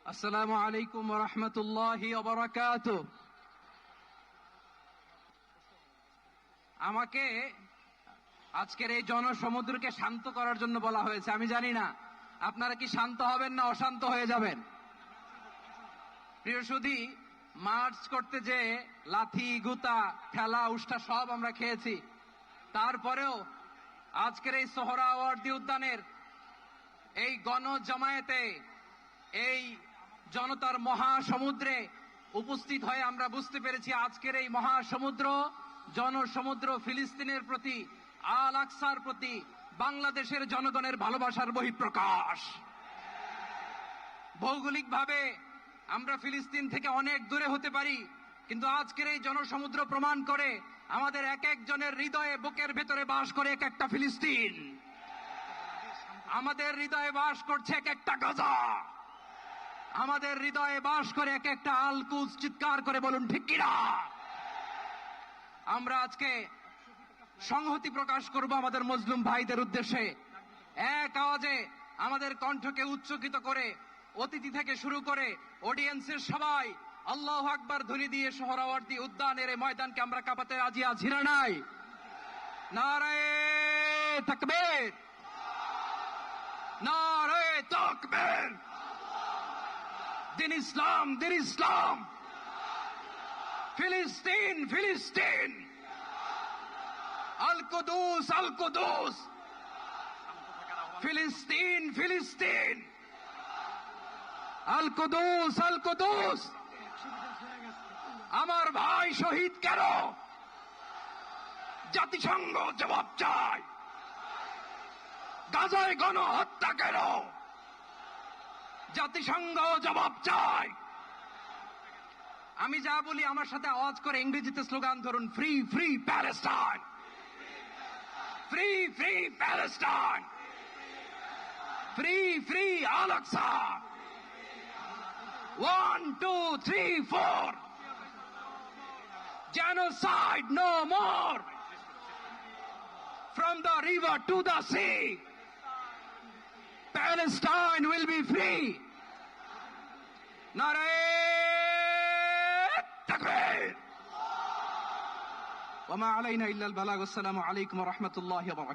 আসসালামু আলাইকুম ওয়া রাহমাতুল্লাহি ওয়া বারাকাতুহু। আমাকে আজকের এই জনসমুদ্রকে শান্ত করার জন্য বলা হয়েছে। আমি জানি না আপনারা কি শান্ত হবেন না অশান্ত হয়ে যাবেন। প্রিয় সুধী, মার্চ করতে যে লাথি গুতা ঠেলা উষ্টা সব আমরা খেয়েছি, তারপরেও আজকের এই সোহরাওয়ার্দী উদ্যানের এই গণজামায়াতে, এই জনতার মহাসমুদ্রে উপস্থিত হয়ে আমরা বুঝতে পেরেছি আজকের এই মহাসমুদ্র, জনসমুদ্র ফিলিস্তিনের প্রতি, আল আকসার প্রতি বাংলাদেশের জনগণের ভালোবাসার বহিঃপ্রকাশ। ভৌগোলিকভাবে আমরা ফিলিস্তিন থেকে অনেক দূরে হতে পারি, কিন্তু আজকের এই জনসমুদ্র প্রমাণ করে আমাদের এক একজনের হৃদয়ে, বুকের ভেতরে বাস করে এক একটা ফিলিস্তিন। আমাদের হৃদয়ে বাস করছে এক একটা গাজা, আমাদের হৃদয়ে বাস করে এক একটা আল কুদস। চিৎকার করে বলুন ঠিক কিনা। আমরা আজকে সংহতি প্রকাশ করব আমাদের মজলুম ভাইদের উদ্দেশ্যে। এক আওয়াজে আমাদের কণ্ঠকে উচ্চকিত করে অতিথি থেকে শুরু করে অডিয়েন্সের সবাই আল্লাহু আকবার ধ্বনি দিয়ে সোহরাওয়ার্দী উদ্যানের এই ময়দানকে আমরা কাঁপাতে রাজি আছি না নাই? নারায়ে তাকবীর, নারায়ে তাকবীর। দিন ইসলাম, দিন ইসলাম। ফিলিস্তিন, ফিলিস্তিন। আল কুদুস, আল কুদুস। ফিলিস্তিন, ফিলিস্তিন। আল কুদুস, আল কুদুস। আমার ভাই শহীদ কেন? জাতিসংঘ জবাব চায়। গাজায় গণহত্যা কেন? জাতিসংঘ জবাব চায়। আমি যা বলি আমার সাথে আওয়াজ করে ইংরেজিতে স্লোগান ধরুন, free free Palestine, free free Palestine, free free Al Aqsa. 1 2 3 4, genocide no more. From the river to the sea, Palestine will be free. Naraye takbir. Wa ma alayna illa al balagh. Assalamu alaykum wa rahmatullahi wa barakatuh.